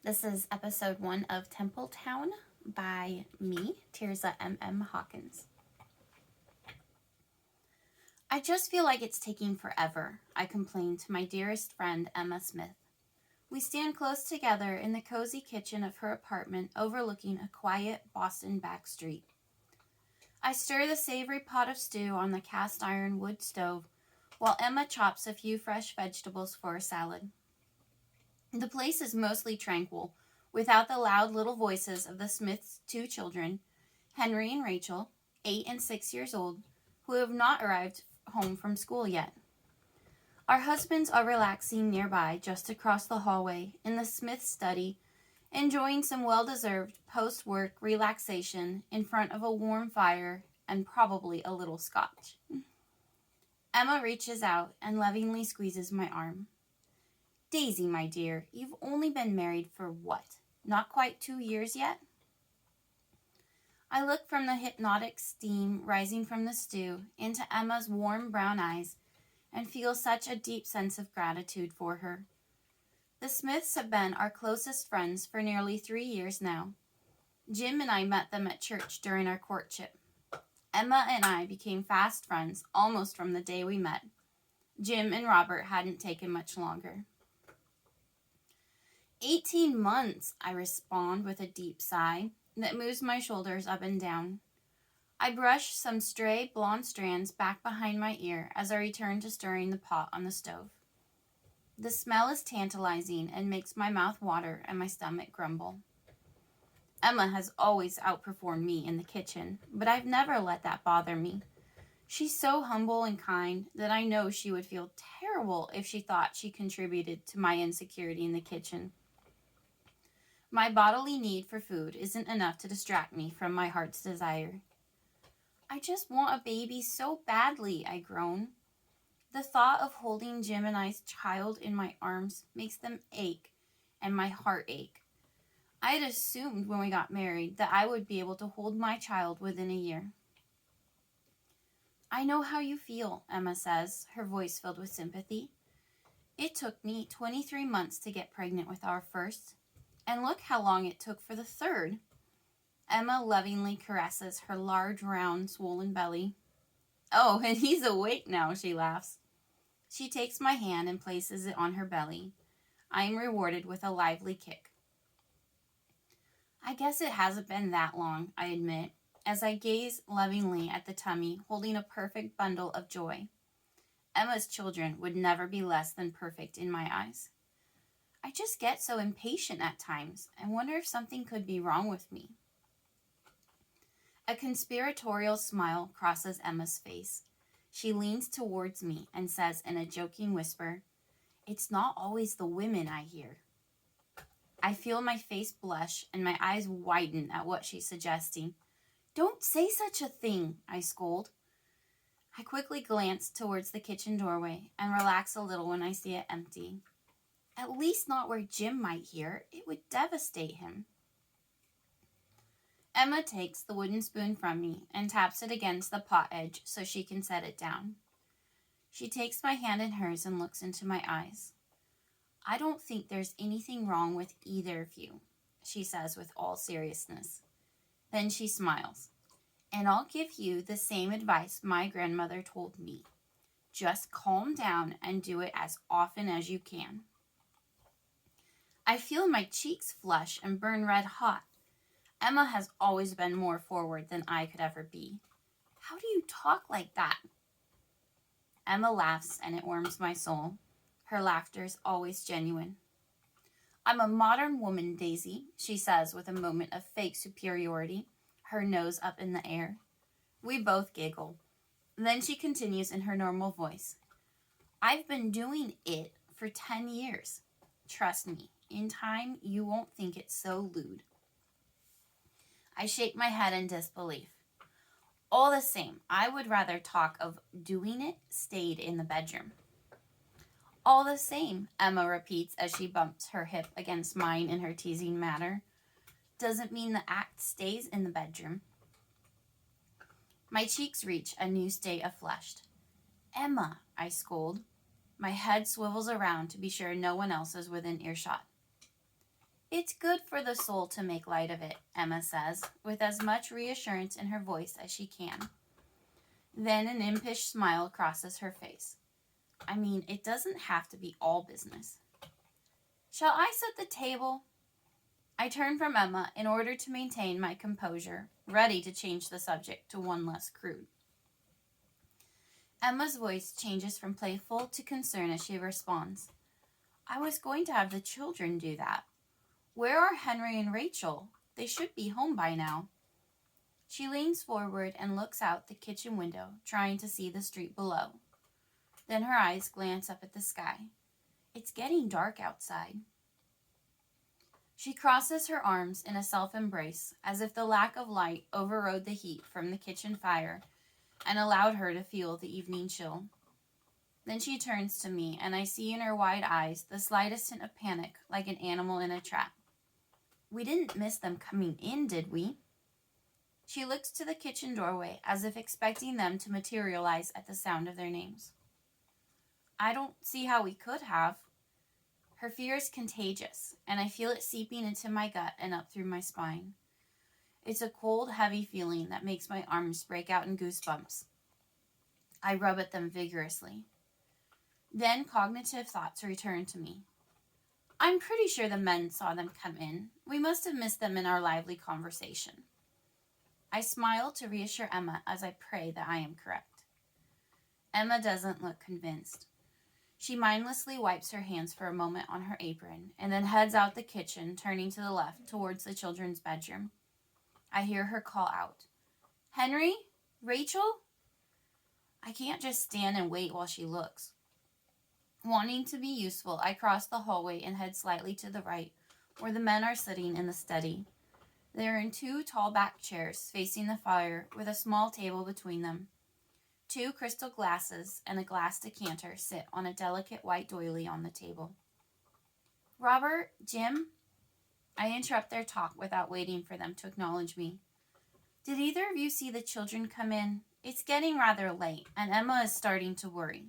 This is episode 1 of Templetown by me, Tirzah MM Hawkins. I just feel like it's taking forever, I complain to my dearest friend, Emma Smith. We stand close together in the cozy kitchen of her apartment overlooking a quiet Boston back street. I stir the savory pot of stew on the cast iron wood stove while Emma chops a few fresh vegetables for a salad. The place is mostly tranquil, without the loud little voices of the Smiths' 2 children, Henry and Rachel, 8 and 6 years old, who have not arrived home from school yet. Our husbands are relaxing nearby, just across the hallway, in the Smiths' study, enjoying some well-deserved post-work relaxation in front of a warm fire and probably a little scotch. Emma reaches out and lovingly squeezes my arm. Daisy, my dear, you've only been married for what? Not quite 2 years yet? I look from the hypnotic steam rising from the stew into Emma's warm brown eyes and feel such a deep sense of gratitude for her. The Smiths have been our closest friends for nearly 3 years now. Jim and I met them at church during our courtship. Emma and I became fast friends almost from the day we met. Jim and Robert hadn't taken much longer. 18 months, I respond with a deep sigh that moves my shoulders up and down. I brush some stray blonde strands back behind my ear as I return to stirring the pot on the stove. The smell is tantalizing and makes my mouth water and my stomach grumble. Emma has always outperformed me in the kitchen, but I've never let that bother me. She's so humble and kind that I know she would feel terrible if she thought she contributed to my insecurity in the kitchen. My bodily need for food isn't enough to distract me from my heart's desire. I just want a baby so badly, I groan. The thought of holding Jim and I's child in my arms makes them ache and my heart ache. I had assumed when we got married that I would be able to hold my child within a year. I know how you feel, Emma says, her voice filled with sympathy. It took me 23 months to get pregnant with our first. And look how long it took for the third. Emma lovingly caresses her large, round, swollen belly. Oh, and he's awake now, she laughs. She takes my hand and places it on her belly. I am rewarded with a lively kick. I guess it hasn't been that long, I admit, as I gaze lovingly at the tummy, holding a perfect bundle of joy. Emma's children would never be less than perfect in my eyes. I just get so impatient at times and wonder if something could be wrong with me. A conspiratorial smile crosses Emma's face. She leans towards me and says in a joking whisper, "It's not always the women I hear." I feel my face blush and my eyes widen at what she's suggesting. "Don't say such a thing," I scold. I quickly glance towards the kitchen doorway and relax a little when I see it empty. At least not where Jim might hear. It would devastate him. Emma takes the wooden spoon from me and taps it against the pot edge so she can set it down. She takes my hand in hers and looks into my eyes. "I don't think there's anything wrong with either of you," she says with all seriousness. Then she smiles. "And I'll give you the same advice my grandmother told me. Just calm down and do it as often as you can." I feel my cheeks flush and burn red hot. Emma has always been more forward than I could ever be. "How do you talk like that?" Emma laughs and it warms my soul. Her laughter's always genuine. "I'm a modern woman, Daisy," she says with a moment of fake superiority, her nose up in the air. We both giggle. Then she continues in her normal voice. "I've been doing it for 10 years. Trust me. In time, you won't think it so lewd." I shake my head in disbelief. All the same, I would rather talk of doing it stayed in the bedroom. "All the same," Emma repeats as she bumps her hip against mine in her teasing manner, "doesn't mean the act stays in the bedroom." My cheeks reach a new state of flush. "Emma," I scold. My head swivels around to be sure no one else is within earshot. It's good for the soul to make light of it, Emma says, with as much reassurance in her voice as she can. Then an impish smile crosses her face. I mean, it doesn't have to be all business. Shall I set the table? I turn from Emma in order to maintain my composure, ready to change the subject to one less crude. Emma's voice changes from playful to concern as she responds. I was going to have the children do that. Where are Henry and Rachel? They should be home by now. She leans forward and looks out the kitchen window, trying to see the street below. Then her eyes glance up at the sky. It's getting dark outside. She crosses her arms in a self-embrace, as if the lack of light overrode the heat from the kitchen fire and allowed her to feel the evening chill. Then she turns to me, and I see in her wide eyes the slightest hint of panic, like an animal in a trap. We didn't miss them coming in, did we? She looks to the kitchen doorway, as if expecting them to materialize at the sound of their names. I don't see how we could have. Her fear is contagious, and I feel it seeping into my gut and up through my spine. It's a cold, heavy feeling that makes my arms break out in goosebumps. I rub at them vigorously. Then cognitive thoughts return to me. I'm pretty sure the men saw them come in. We must have missed them in our lively conversation. I smile to reassure Emma as I pray that I am correct. Emma doesn't look convinced. She mindlessly wipes her hands for a moment on her apron and then heads out the kitchen, turning to the left towards the children's bedroom. I hear her call out, Henry? Rachel? I can't just stand and wait while she looks. Wanting to be useful, I cross the hallway and head slightly to the right, where the men are sitting in the study. They are in two tall back chairs facing the fire with a small table between them. 2 crystal glasses and a glass decanter sit on a delicate white doily on the table. Robert, Jim? I interrupt their talk without waiting for them to acknowledge me. Did either of you see the children come in? It's getting rather late, and Emma is starting to worry.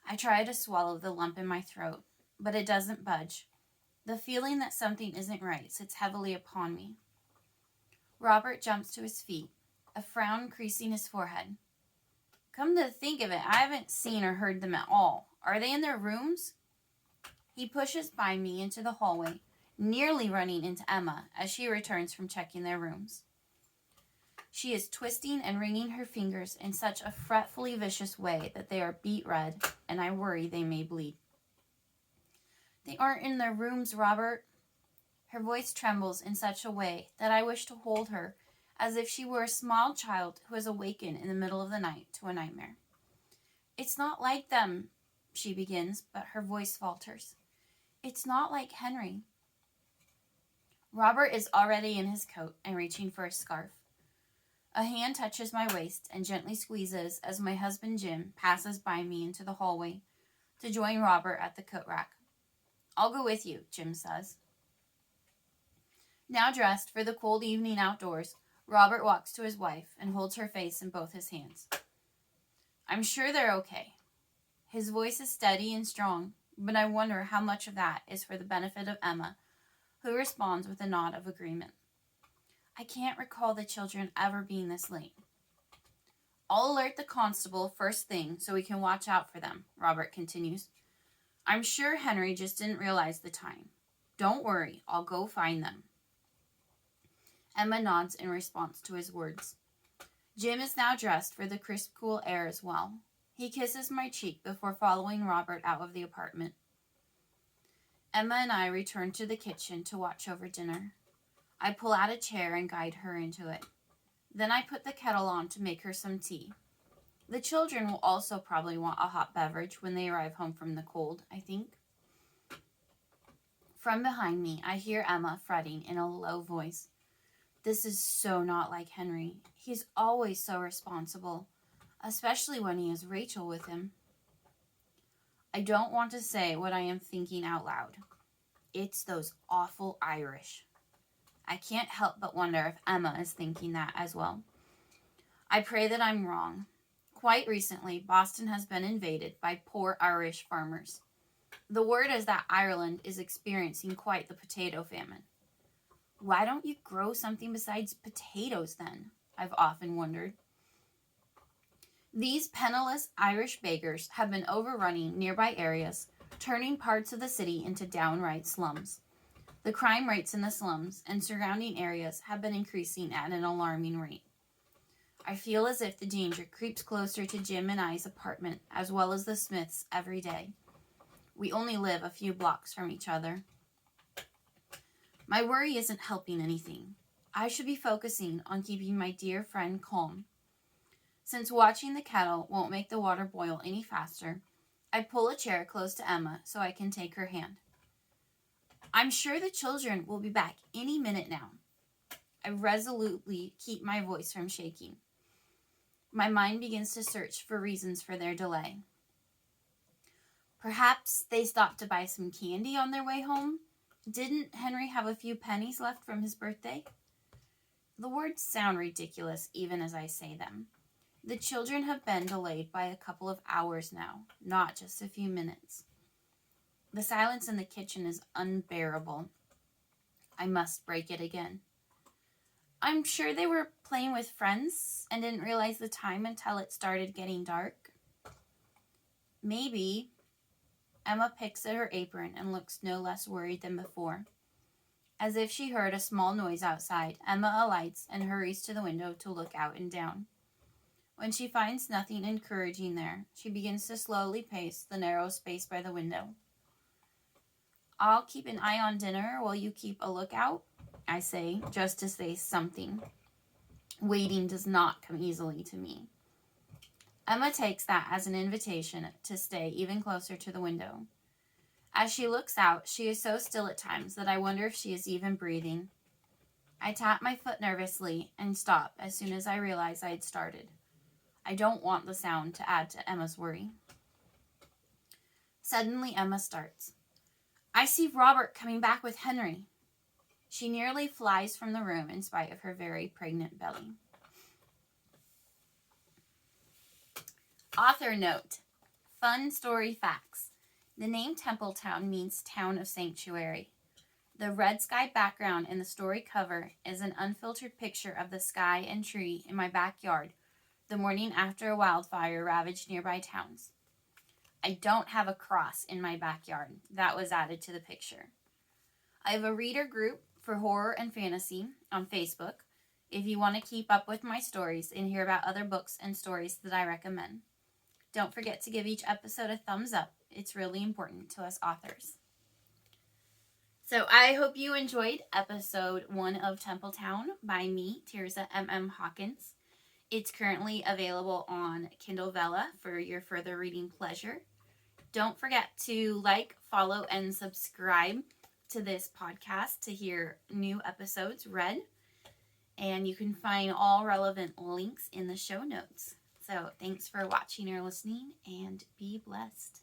I try to swallow the lump in my throat, but it doesn't budge. The feeling that something isn't right sits heavily upon me. Robert jumps to his feet, a frown creasing his forehead. Come to think of it, I haven't seen or heard them at all. Are they in their rooms? He pushes by me into the hallway, nearly running into Emma as she returns from checking their rooms. She is twisting and wringing her fingers in such a fretfully vicious way that they are beet red, and I worry they may bleed. They aren't in their rooms, Robert. Her voice trembles in such a way that I wish to hold her, as if she were a small child who has awakened in the middle of the night to a nightmare. It's not like them, she begins, but her voice falters. It's not like Henry. Robert is already in his coat and reaching for his scarf. A hand touches my waist and gently squeezes as my husband Jim passes by me into the hallway to join Robert at the coat rack. I'll go with you, Jim says. Now dressed for the cold evening outdoors, Robert walks to his wife and holds her face in both his hands. I'm sure they're okay. His voice is steady and strong, but I wonder how much of that is for the benefit of Emma, who responds with a nod of agreement. I can't recall the children ever being this late. I'll alert the constable first thing so we can watch out for them, Robert continues. I'm sure Henry just didn't realize the time. Don't worry, I'll go find them. Emma nods in response to his words. Jim is now dressed for the crisp, cool air as well. He kisses my cheek before following Robert out of the apartment. Emma and I return to the kitchen to watch over dinner. I pull out a chair and guide her into it. Then I put the kettle on to make her some tea. The children will also probably want a hot beverage when they arrive home from the cold, I think. From behind me, I hear Emma fretting in a low voice. This is so not like Henry. He's always so responsible, especially when he has Rachel with him. I don't want to say what I am thinking out loud. It's those awful Irish. I can't help but wonder if Emma is thinking that as well. I pray that I'm wrong. Quite recently, Boston has been invaded by poor Irish farmers. The word is that Ireland is experiencing quite the potato famine. Why don't you grow something besides potatoes then? I've often wondered. These penniless Irish beggars have been overrunning nearby areas, turning parts of the city into downright slums. The crime rates in the slums and surrounding areas have been increasing at an alarming rate. I feel as if the danger creeps closer to Jim and I's apartment as well as the Smiths every day. We only live a few blocks from each other. My worry isn't helping anything. I should be focusing on keeping my dear friend calm. Since watching the kettle won't make the water boil any faster, I pull a chair close to Emma so I can take her hand. I'm sure the children will be back any minute now. I resolutely keep my voice from shaking. My mind begins to search for reasons for their delay. Perhaps they stopped to buy some candy on their way home? Didn't Henry have a few pennies left from his birthday? The words sound ridiculous even as I say them. The children have been delayed by a couple of hours now, not just a few minutes. The silence in the kitchen is unbearable. I must break it again. I'm sure they were playing with friends and didn't realize the time until it started getting dark. Maybe. Emma picks at her apron and looks no less worried than before. As if she heard a small noise outside, Emma alights and hurries to the window to look out and down. When she finds nothing encouraging there, she begins to slowly pace the narrow space by the window. I'll keep an eye on dinner while you keep a lookout, I say, just to say something. Waiting does not come easily to me. Emma takes that as an invitation to stay even closer to the window. As she looks out, she is so still at times that I wonder if she is even breathing. I tap my foot nervously and stop as soon as I realize I had started. I don't want the sound to add to Emma's worry. Suddenly, Emma starts. I see Robert coming back with Henry. She nearly flies from the room in spite of her very pregnant belly. Author note. Fun story facts. The name Templetown means town of sanctuary. The red sky background in the story cover is an unfiltered picture of the sky and tree in my backyard the morning after a wildfire ravaged nearby towns. I don't have a cross in my backyard. That was added to the picture. I have a reader group for horror and fantasy on Facebook if you want to keep up with my stories and hear about other books and stories that I recommend. Don't forget to give each episode a thumbs up. It's really important to us authors. So I hope you enjoyed episode 1 of Templetown by me, Tirzah MM Hawkins. It's currently available on Kindle Vella for your further reading pleasure. Don't forget to like, follow, and subscribe to this podcast to hear new episodes read. And you can find all relevant links in the show notes. So thanks for watching or listening, and be blessed.